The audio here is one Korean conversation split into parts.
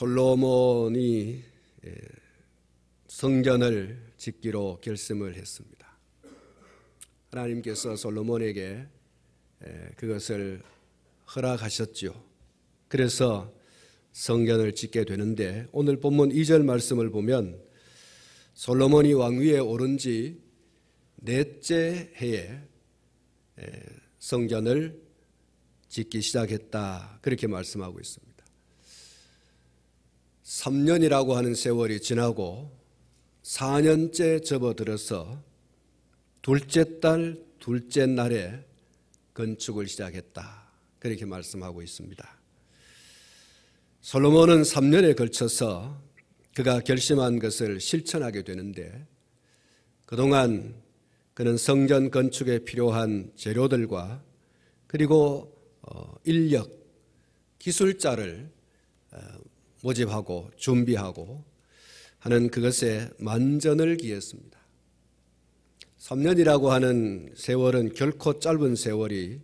솔로몬이 성전을 짓기로 결심을 했습니다. 하나님께서 솔로몬에게 그것을 허락하셨죠. 그래서 성전을 짓게 되는데 오늘 본문 2절 말씀을 보면 솔로몬이 왕위에 오른 지 넷째 해에 성전을 짓기 시작했다, 그렇게 말씀하고 있습니다. 3년이라고 하는 세월이 지나고 4년째 접어들어서 둘째 달 둘째 날에 건축을 시작했다, 그렇게 말씀하고 있습니다. 솔로몬은 3년에 걸쳐서 그가 결심한 것을 실천하게 되는데 그동안 그는 성전 건축에 필요한 재료들과 그리고 인력, 기술자를 모집하고 준비하고 하는 그것에 만전을 기했습니다. 3년이라고 하는 세월은 결코 짧은 세월이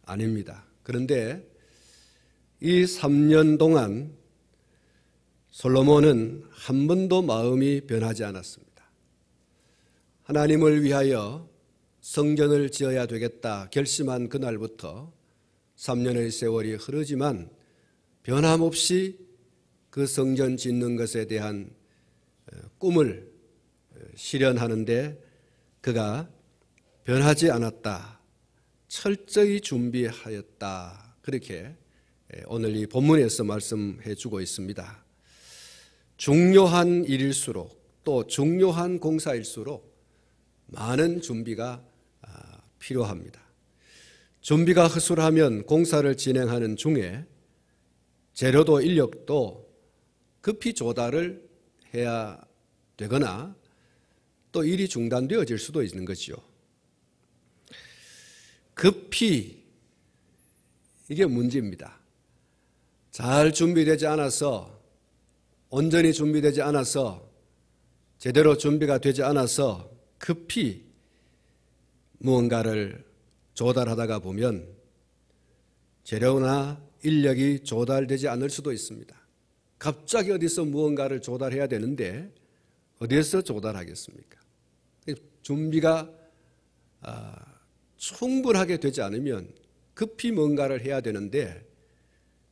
아닙니다. 그런데 이 3년 동안 솔로몬은 한 번도 마음이 변하지 않았습니다. 하나님을 위하여 성전을 지어야 되겠다 결심한 그날부터 3년의 세월이 흐르지만 변함없이 그 성전 짓는 것에 대한 꿈을 실현하는데 그가 변하지 않았다, 철저히 준비하였다, 그렇게 오늘 이 본문에서 말씀해 주고 있습니다. 중요한 일일수록 또 중요한 공사일수록 많은 준비가 필요합니다. 준비가 허술하면 공사를 진행하는 중에 재료도 인력도 급히 조달을 해야 되거나 또 일이 중단되어질 수도 있는 거죠. 급히, 이게 문제입니다. 잘 준비되지 않아서, 온전히 준비되지 않아서, 제대로 준비가 되지 않아서 급히 무언가를 조달하다가 보면 재료나 인력이 조달되지 않을 수도 있습니다. 갑자기 어디서 무언가를 조달해야 되는데 어디에서 조달하겠습니까? 준비가 충분하게 되지 않으면 급히 뭔가를 해야 되는데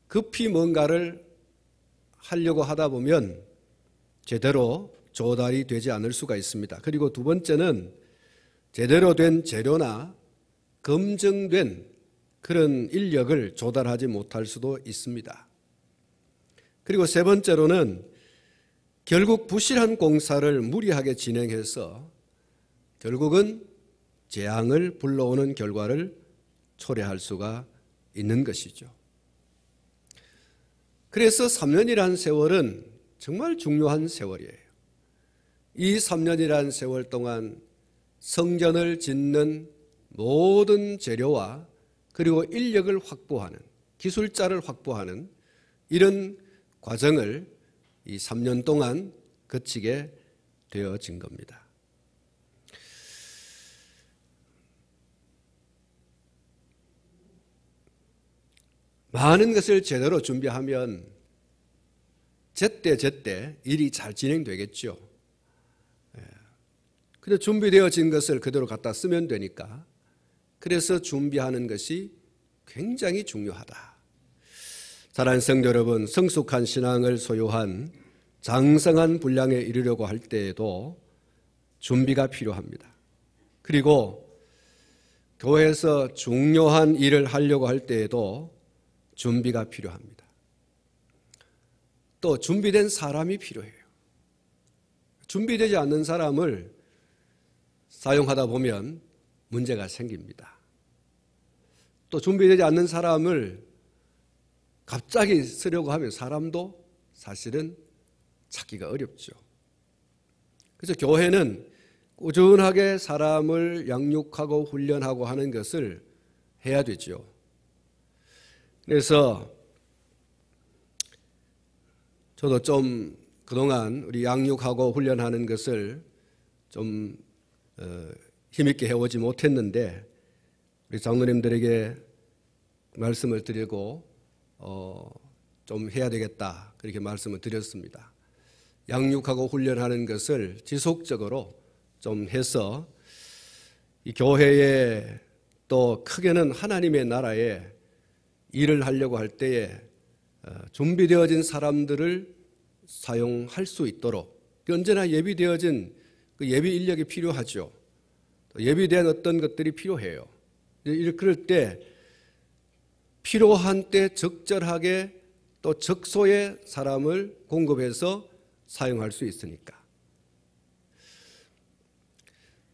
급히 뭔가를 하려고 하다 보면 제대로 조달이 되지 않을 수가 있습니다. 그리고 두 번째는 제대로 된 재료나 검증된 그런 인력을 조달하지 못할 수도 있습니다. 그리고 세 번째로는 결국 부실한 공사를 무리하게 진행해서 결국은 재앙을 불러오는 결과를 초래할 수가 있는 것이죠. 그래서 3년이라는 세월은 정말 중요한 세월이에요. 이 3년이라는 세월 동안 성전을 짓는 모든 재료와 그리고 인력을 확보하는, 기술자를 확보하는 이런 과정을 이 3년 동안 거치게 되어진 겁니다. 많은 것을 제대로 준비하면 제때 일이 잘 진행되겠죠. 근데 준비되어진 것을 그대로 갖다 쓰면 되니까, 그래서 준비하는 것이 굉장히 중요하다. 사랑하는 성도 여러분, 성숙한 신앙을 소유한 장성한 분량에 이르려고 할 때에도 준비가 필요합니다. 그리고 교회에서 중요한 일을 하려고 할 때에도 준비가 필요합니다. 또 준비된 사람이 필요해요. 준비되지 않는 사람을 사용하다 보면 문제가 생깁니다. 또 준비되지 않는 사람을 갑자기 쓰려고 하면 사람도 사실은 찾기가 어렵죠. 그래서 교회는 꾸준하게 사람을 양육하고 훈련하고 하는 것을 해야 되죠. 그래서 저도 좀 그동안 우리 양육하고 훈련하는 것을 좀 힘있게 해오지 못했는데 우리 장로님들에게 말씀을 드리고 좀 해야 되겠다 그렇게 말씀을 드렸습니다. 양육하고 훈련하는 것을 지속적으로 좀 해서 이 교회에 또 크게는 하나님의 나라에 일을 하려고 할 때에 준비되어진 사람들을 사용할 수 있도록 언제나 예비되어진 그 예비 인력이 필요하죠. 예비된 어떤 것들이 필요해요. 그럴 때 필요한 때 적절하게 또 적소의 사람을 공급해서 사용할 수 있으니까.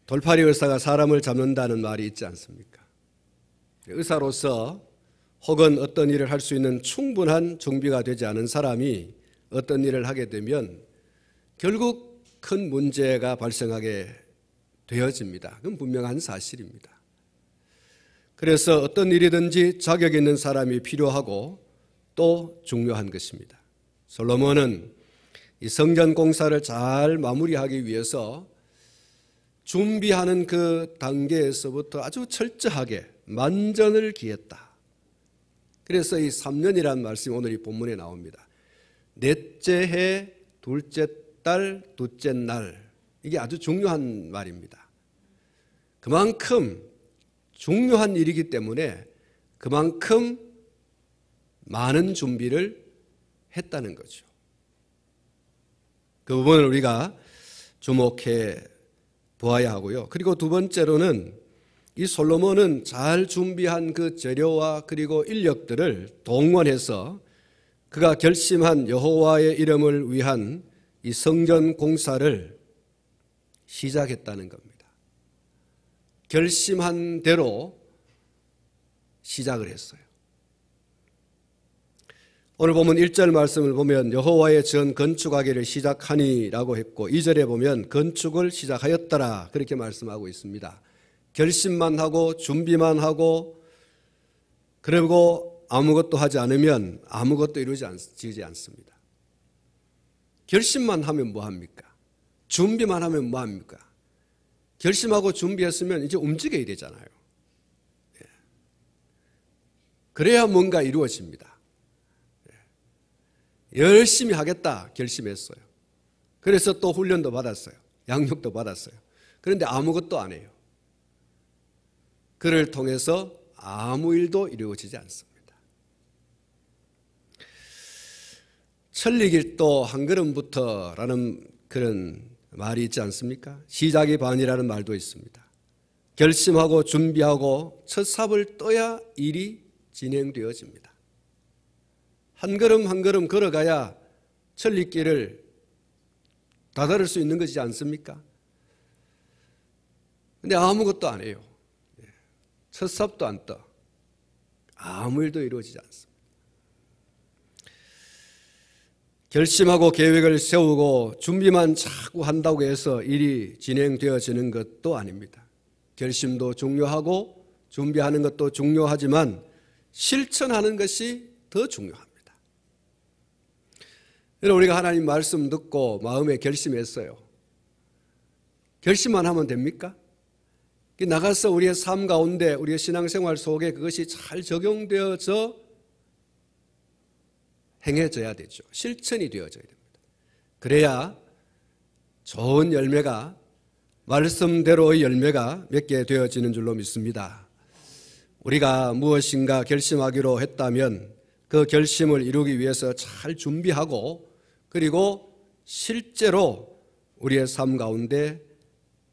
돌팔이 의사가 사람을 잡는다는 말이 있지 않습니까? 의사로서 혹은 어떤 일을 할 수 있는 충분한 준비가 되지 않은 사람이 어떤 일을 하게 되면 결국 큰 문제가 발생하게 되어집니다. 그건 분명한 사실입니다. 그래서 어떤 일이든지 자격 있는 사람이 필요하고 또 중요한 것입니다. 솔로몬은 이 성전 공사를 잘 마무리하기 위해서 준비하는 그 단계에서부터 아주 철저하게 만전을 기했다. 그래서 이 3년이라는 말씀이 오늘 이 본문에 나옵니다. 넷째 해, 둘째 달, 둘째 날. 이게 아주 중요한 말입니다. 그만큼 중요한 일이기 때문에 그만큼 많은 준비를 했다는 거죠. 그 부분을 우리가 주목해 보아야 하고요. 그리고 두 번째로는 이 솔로몬은 잘 준비한 그 재료와 그리고 인력들을 동원해서 그가 결심한 여호와의 이름을 위한 이 성전 공사를 시작했다는 겁니다. 결심한 대로 시작을 했어요. 오늘 보면 1절 말씀을 보면 여호와의 전 건축하기를 시작하니라고 했고 2절에 보면 건축을 시작하였더라 그렇게 말씀하고 있습니다. 결심만 하고 준비만 하고 그리고 아무것도 하지 않으면 아무것도 이루어지지 않습니다. 결심만 하면 뭐합니까? 준비만 하면 뭐합니까? 결심하고 준비했으면 이제 움직여야 되잖아요. 그래야 뭔가 이루어집니다. 열심히 하겠다 결심했어요. 그래서 또 훈련도 받았어요. 양육도 받았어요. 그런데 아무것도 안 해요. 그를 통해서 아무 일도 이루어지지 않습니다. 천리길도 한 걸음부터라는 그런 말이 있지 않습니까? 시작이 반이라는 말도 있습니다. 결심하고 준비하고 첫 삽을 떠야 일이 진행되어집니다. 한 걸음 한 걸음 걸어가야 천리길을 다다를 수 있는 것이지 않습니까? 근데 아무것도 안 해요. 첫 삽도 안 떠. 아무 일도 이루어지지 않습니다. 결심하고 계획을 세우고 준비만 자꾸 한다고 해서 일이 진행되어지는 것도 아닙니다. 결심도 중요하고 준비하는 것도 중요하지만 실천하는 것이 더 중요합니다. 우리가 하나님 말씀 듣고 마음에 결심했어요. 결심만 하면 됩니까? 나가서 우리의 삶 가운데 우리의 신앙생활 속에 그것이 잘 적용되어져 행해져야 되죠. 실천이 되어져야 됩니다. 그래야 좋은 열매가 말씀대로의 열매가 맺게 되어지는 줄로 믿습니다. 우리가 무엇인가 결심하기로 했다면 그 결심을 이루기 위해서 잘 준비하고 그리고 실제로 우리의 삶 가운데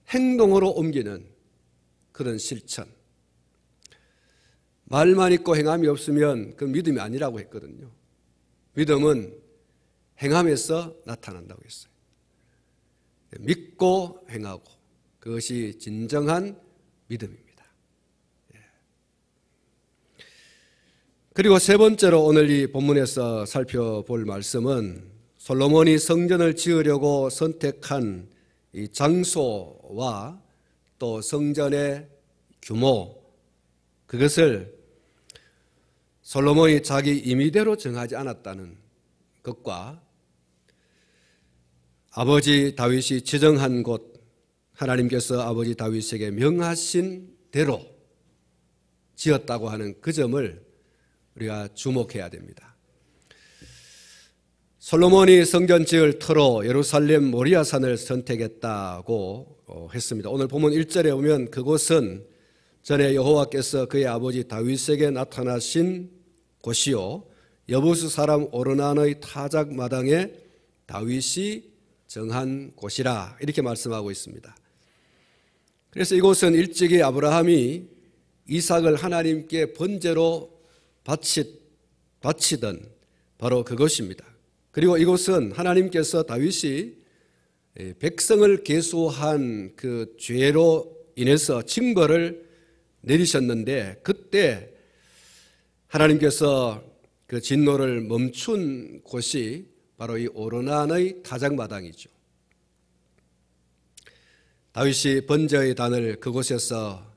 행동으로 옮기는 그런 실천. 말만 있고 행함이 없으면 그 믿음이 아니라고 했거든요. 믿음은 행함에서 나타난다고 했어요. 믿고 행하고 그것이 진정한 믿음입니다. 그리고 세 번째로 오늘 이 본문에서 살펴볼 말씀은 솔로몬이 성전을 지으려고 선택한 이 장소와 또 성전의 규모, 그것을 솔로몬이 자기 임의대로 정하지 않았다는 것과 아버지 다윗이 지정한 곳, 하나님께서 아버지 다윗에게 명하신 대로 지었다고 하는 그 점을 우리가 주목해야 됩니다. 솔로몬이 성전 지을 터로 예루살렘 모리아산을 선택했다고 했습니다. 오늘 본문 1절에 보면 그곳은 전에 여호와께서 그의 아버지 다윗에게 나타나신 곳이요 여부수 사람 오르난의 타작마당에 다윗이 정한 곳이라 이렇게 말씀하고 있습니다. 그래서 이곳은 일찍이 아브라함이 이삭을 하나님께 번제로 바치던 바로 그것입니다. 그리고 이곳은 하나님께서 다윗이 백성을 계수한 그 죄로 인해서 징벌을 내리셨는데 그때 하나님께서 그 진노를 멈춘 곳이 바로 이 오르난의 타작마당이죠. 다윗이 번제의 단을 그곳에서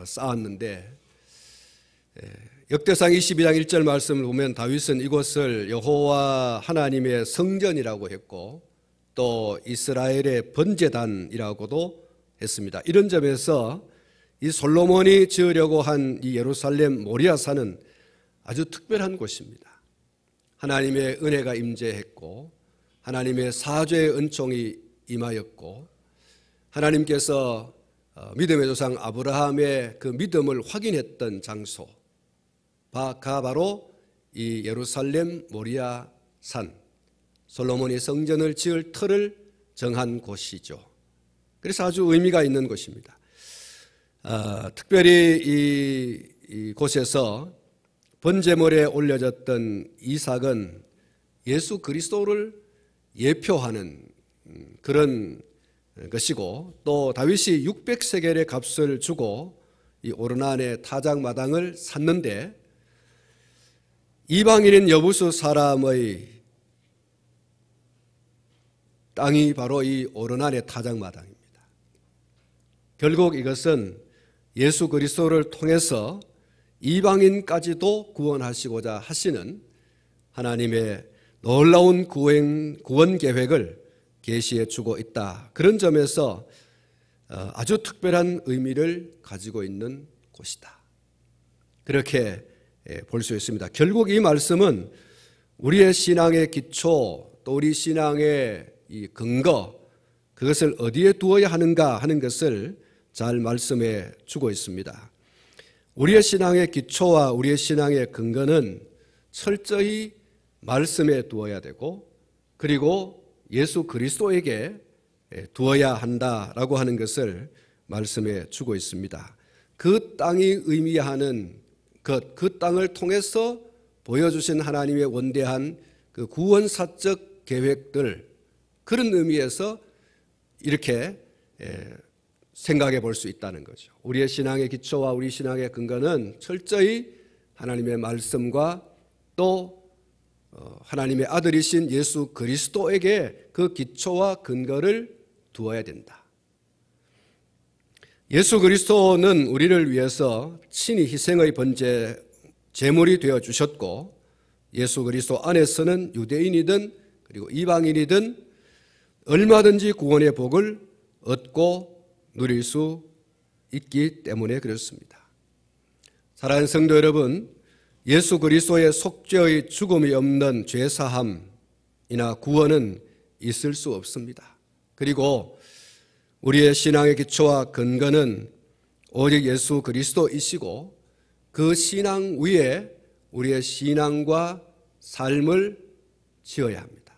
쌓았는데 역대상 22장 1절 말씀을 보면 다윗은 이곳을 여호와 하나님의 성전이라고 했고 또 이스라엘의 번제단이라고도 했습니다. 이런 점에서 이 솔로몬이 지으려고 한 이 예루살렘 모리아산은 아주 특별한 곳입니다. 하나님의 은혜가 임재했고 하나님의 사죄의 은총이 임하였고 하나님께서 믿음의 조상 아브라함의 그 믿음을 확인했던 장소가 바로 이 예루살렘 모리아산, 솔로몬이 성전을 지을 터를 정한 곳이죠. 그래서 아주 의미가 있는 곳입니다. 특별히 이 곳에서 번제물에 올려졌던 이삭은 예수 그리스도를 예표하는 그런 것이고 또 다윗이 600세겔의 값을 주고 이 오르난의 타작마당을 샀는데 이방인인 여부수 사람의 땅이 바로 이 오르난의 타작마당입니다. 결국 이것은 예수 그리스도를 통해서 이방인까지도 구원하시고자 하시는 하나님의 놀라운 구원 계획을 계시해 주고 있다. 그런 점에서 아주 특별한 의미를 가지고 있는 곳이다. 그렇게 볼 수 있습니다. 결국 이 말씀은 우리의 신앙의 기초 또 우리 신앙의 이 근거 그것을 어디에 두어야 하는가 하는 것을 잘 말씀해 주고 있습니다. 우리의 신앙의 기초와 우리의 신앙의 근거는 철저히 말씀에 두어야 되고 그리고 예수 그리스도에게 두어야 한다라고 하는 것을 말씀해 주고 있습니다. 그 땅이 의미하는 것, 그 땅을 통해서 보여주신 하나님의 원대한 그 구원사적 계획들 그런 의미에서 이렇게 생각해 볼 수 있다는 거죠. 우리의 신앙의 기초와 우리 신앙의 근거는 철저히 하나님의 말씀과 또 하나님의 아들이신 예수 그리스도에게 그 기초와 근거를 두어야 된다. 예수 그리스도는 우리를 위해서 친히 희생의 번제 제물이 되어 주셨고 예수 그리스도 안에서는 유대인이든 그리고 이방인이든 얼마든지 구원의 복을 얻고 누릴 수 있기 때문에 그렇습니다. 사랑하는 성도 여러분, 예수 그리스도의 속죄의 죽음이 없는 죄사함이나 구원은 있을 수 없습니다. 그리고 우리의 신앙의 기초와 근거는 오직 예수 그리스도이시고 그 신앙 위에 우리의 신앙과 삶을 지어야 합니다.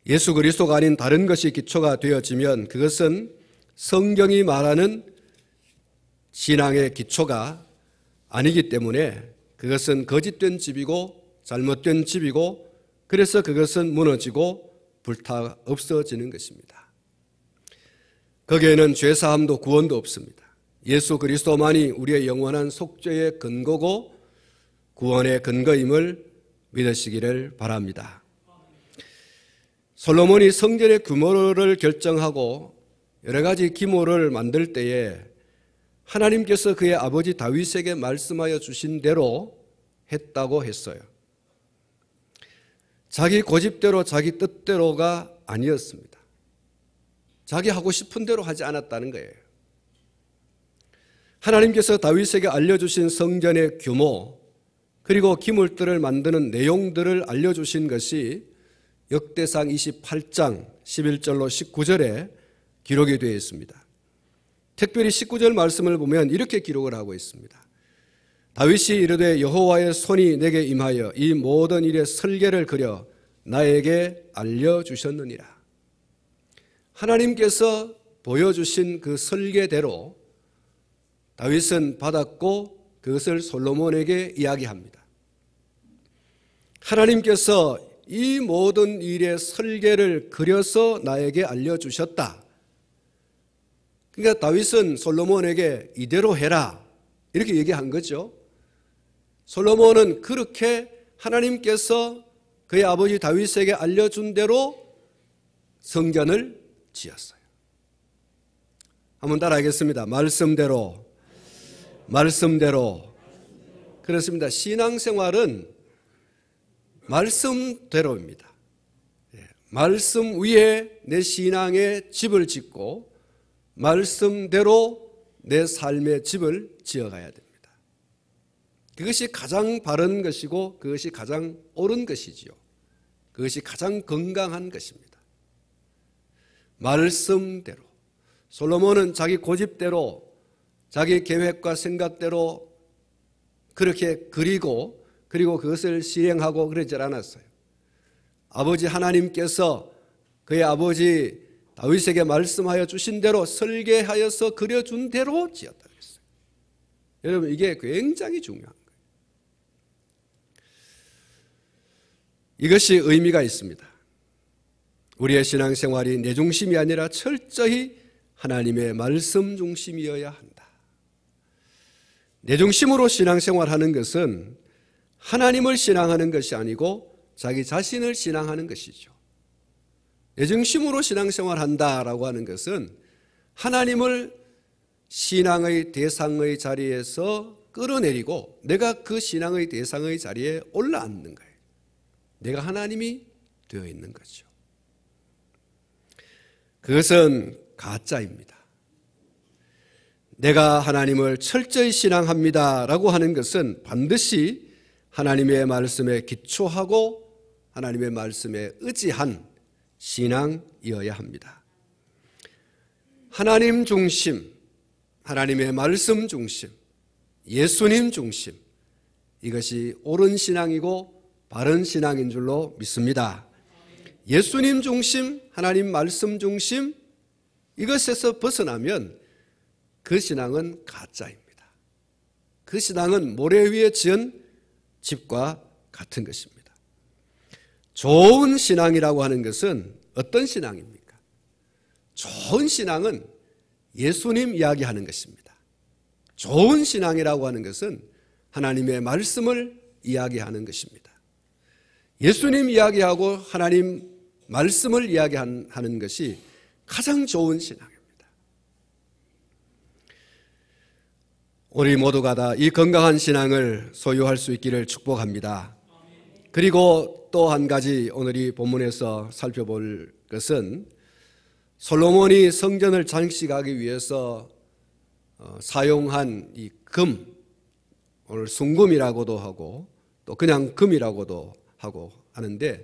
예수 그리스도가 아닌 다른 것이 기초가 되어지면 그것은 성경이 말하는 신앙의 기초가 아니기 때문에 그것은 거짓된 집이고 잘못된 집이고 그래서 그것은 무너지고 불타 없어지는 것입니다. 거기에는 죄사함도 구원도 없습니다. 예수 그리스도만이 우리의 영원한 속죄의 근거고 구원의 근거임을 믿으시기를 바랍니다. 솔로몬이 성전의 규모를 결정하고 여러 가지 기모를 만들 때에 하나님께서 그의 아버지 다윗에게 말씀하여 주신 대로 했다고 했어요. 자기 고집대로 자기 뜻대로가 아니었습니다. 자기 하고 싶은 대로 하지 않았다는 거예요. 하나님께서 다윗에게 알려주신 성전의 규모 그리고 기물들을 만드는 내용들을 알려주신 것이 역대상 28장 11절로 19절에 기록이 되어 있습니다. 특별히 19절 말씀을 보면 이렇게 기록을 하고 있습니다. 다윗이 이르되 여호와의 손이 내게 임하여 이 모든 일의 설계를 그려 나에게 알려주셨느니라. 하나님께서 보여주신 그 설계대로 다윗은 받았고 그것을 솔로몬에게 이야기합니다. 하나님께서 이 모든 일의 설계를 그려서 나에게 알려주셨다. 그러니까 다윗은 솔로몬에게 이대로 해라 이렇게 얘기한 거죠. 솔로몬은 그렇게 하나님께서 그의 아버지 다윗에게 알려준 대로 성전을 지었어요. 한번 따라하겠습니다. 말씀대로. 그렇습니다. 신앙생활은 말씀대로입니다. 말씀 위에 내 신앙의 집을 짓고 말씀대로 내 삶의 집을 지어가야 됩니다. 그것이 가장 바른 것이고 그것이 가장 옳은 것이지요. 그것이 가장 건강한 것입니다. 말씀대로. 솔로몬은 자기 고집대로 자기 계획과 생각대로 그렇게 그리고 그리고 그것을 실행하고 그러지 않았어요. 아버지 하나님께서 그의 아버지 다윗에게 말씀하여 주신 대로 설계하여서 그려준 대로 지었다 그랬어요. 여러분 이게 굉장히 중요한 거예요. 이것이 의미가 있습니다. 우리의 신앙생활이 내 중심이 아니라 철저히 하나님의 말씀 중심이어야 한다. 내 중심으로 신앙생활하는 것은 하나님을 신앙하는 것이 아니고 자기 자신을 신앙하는 것이죠. 내 중심으로 신앙생활한다라고 하는 것은 하나님을 신앙의 대상의 자리에서 끌어내리고 내가 그 신앙의 대상의 자리에 올라앉는 거예요. 내가 하나님이 되어 있는 거죠. 그것은 가짜입니다. 내가 하나님을 철저히 신앙합니다라고 하는 것은 반드시 하나님의 말씀에 기초하고 하나님의 말씀에 의지한 신앙이어야 합니다. 하나님 중심, 하나님의 말씀 중심, 예수님 중심, 이것이 옳은 신앙이고 바른 신앙인 줄로 믿습니다. 예수님 중심, 하나님 말씀 중심, 이것에서 벗어나면 그 신앙은 가짜입니다. 그 신앙은 모래 위에 지은 집과 같은 것입니다. 좋은 신앙이라고 하는 것은 어떤 신앙입니까? 좋은 신앙은 예수님 이야기하는 것입니다. 좋은 신앙이라고 하는 것은 하나님의 말씀을 이야기하는 것입니다. 예수님 이야기하고 하나님 말씀을 이야기하는 것이 가장 좋은 신앙입니다. 우리 모두가 다 이 건강한 신앙을 소유할 수 있기를 축복합니다. 그리고 또 한 가지 오늘 이 본문에서 살펴볼 것은 솔로몬이 성전을 장식하기 위해서 사용한 이 금, 오늘 순금이라고도 하고 또 그냥 금이라고도 하고 하는데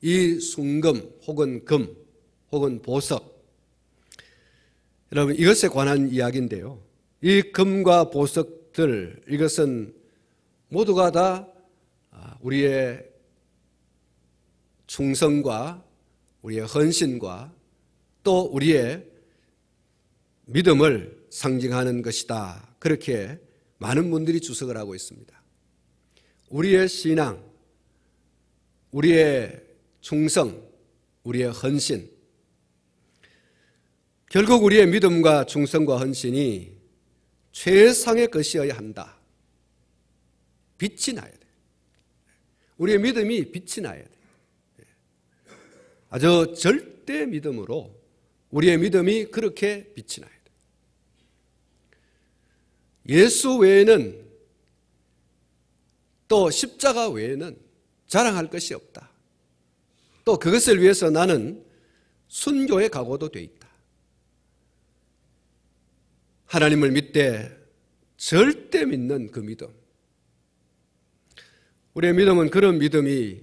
이 순금 혹은 금 혹은 보석, 여러분 이것에 관한 이야기인데요. 이 금과 보석들, 이것은 모두가 다 우리의 충성과 우리의 헌신과 또 우리의 믿음을 상징하는 것이다. 그렇게 많은 분들이 주석을 하고 있습니다. 우리의 신앙, 우리의 충성, 우리의 헌신, 결국 우리의 믿음과 충성과 헌신이 최상의 것이어야 한다. 빛이 나야 돼. 우리의 믿음이 빛이 나야 돼. 아주 절대 믿음으로 우리의 믿음이 그렇게 빛이 나야 돼. 예수 외에는 또 십자가 외에는 자랑할 것이 없다. 또 그것을 위해서 나는 순교의 각오도 돼 있다. 하나님을 믿되 절대 믿는 그 믿음. 우리의 믿음은 그런 믿음이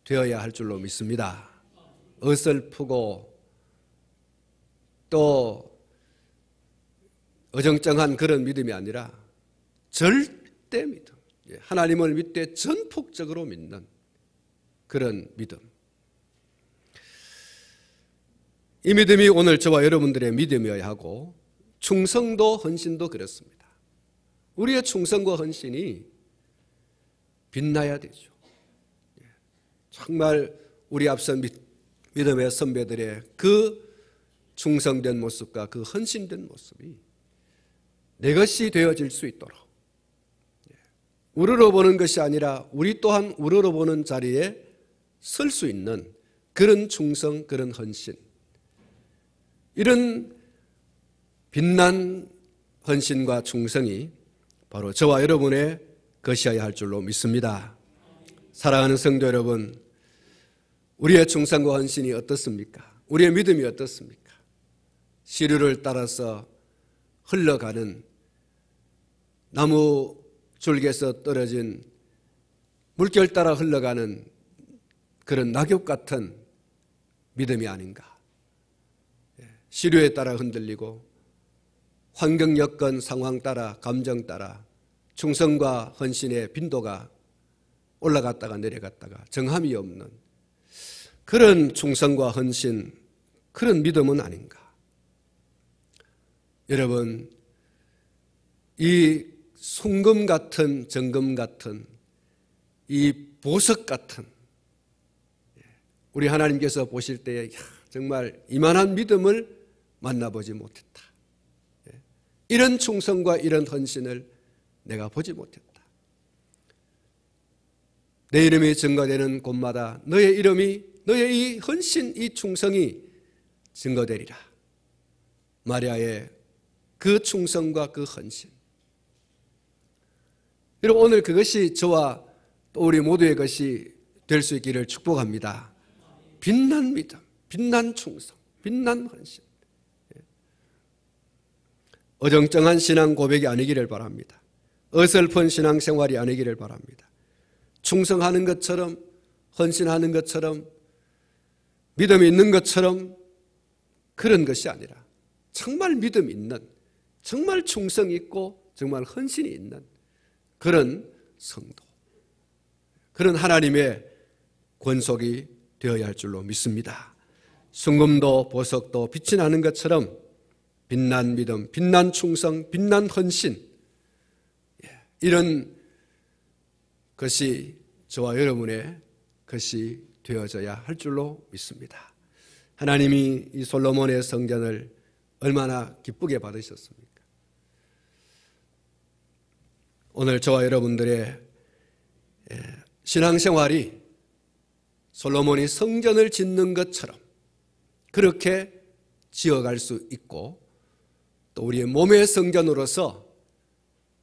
되어야 할 줄로 믿습니다. 어설프고 또 어정쩡한 그런 믿음이 아니라 절대 믿음, 하나님을 믿되 전폭적으로 믿는 그런 믿음. 이 믿음이 오늘 저와 여러분들의 믿음이어야 하고, 충성도 헌신도 그렇습니다. 우리의 충성과 헌신이 빛나야 되죠. 정말 우리 앞선 믿음의 선배들의 그 충성된 모습과 그 헌신된 모습이 내 것이 되어질 수 있도록, 우러러보는 것이 아니라 우리 또한 우러러보는 자리에 설 수 있는 그런 충성, 그런 헌신, 이런 빛난 헌신과 충성이 바로 저와 여러분의 것이어야 할 줄로 믿습니다. 사랑하는 성도 여러분, 우리의 충성과 헌신이 어떻습니까? 우리의 믿음이 어떻습니까? 시류를 따라서 흘러가는 나무 줄기에서 떨어진 물결 따라 흘러가는 그런 낙엽 같은 믿음이 아닌가. 시류에 따라 흔들리고 환경 여건 상황 따라 감정 따라 충성과 헌신의 빈도가 올라갔다가 내려갔다가 정함이 없는 그런 충성과 헌신, 그런 믿음은 아닌가. 여러분, 이 송금 같은, 정금 같은, 이 보석 같은, 우리 하나님께서 보실 때에 정말 이만한 믿음을 만나보지 못했다. 이런 충성과 이런 헌신을 내가 보지 못했다. 내 이름이 증거되는 곳마다 너의 이름이, 너의 이 헌신, 이 충성이 증거되리라. 마리아의 그 충성과 그 헌신. 여러분, 오늘 그것이 저와 또 우리 모두의 것이 될 수 있기를 축복합니다. 빛난 믿음, 빛난 충성, 빛난 헌신. 어정쩡한 신앙 고백이 아니기를 바랍니다. 어설픈 신앙 생활이 아니기를 바랍니다. 충성하는 것처럼, 헌신하는 것처럼, 믿음이 있는 것처럼 그런 것이 아니라 정말 믿음 있는, 정말 충성 있고 정말 헌신이 있는 그런 성도, 그런 하나님의 권속이 되어야 할 줄로 믿습니다. 순금도 보석도 빛이 나는 것처럼 빛난 믿음, 빛난 충성, 빛난 헌신, 이런 것이 저와 여러분의 것이 되어져야 할 줄로 믿습니다. 하나님이 이 솔로몬의 성전을 얼마나 기쁘게 받으셨습니까? 오늘 저와 여러분들의 신앙생활이 솔로몬이 성전을 짓는 것처럼 그렇게 지어갈 수 있고, 또 우리의 몸의 성전으로서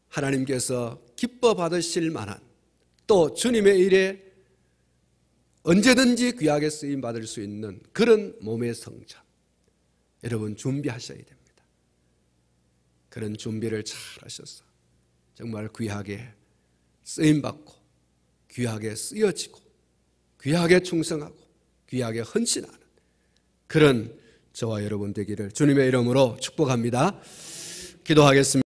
하나님께서 기뻐 받으실 만한, 또 주님의 일에 언제든지 귀하게 쓰임 받을 수 있는 그런 몸의 성전, 여러분 준비하셔야 됩니다. 그런 준비를 잘 하셔서 정말 귀하게 쓰임 받고, 귀하게 쓰여지고, 귀하게 충성하고, 귀하게 헌신하는 그런 저와 여러분 되기를 주님의 이름으로 축복합니다. 기도하겠습니다.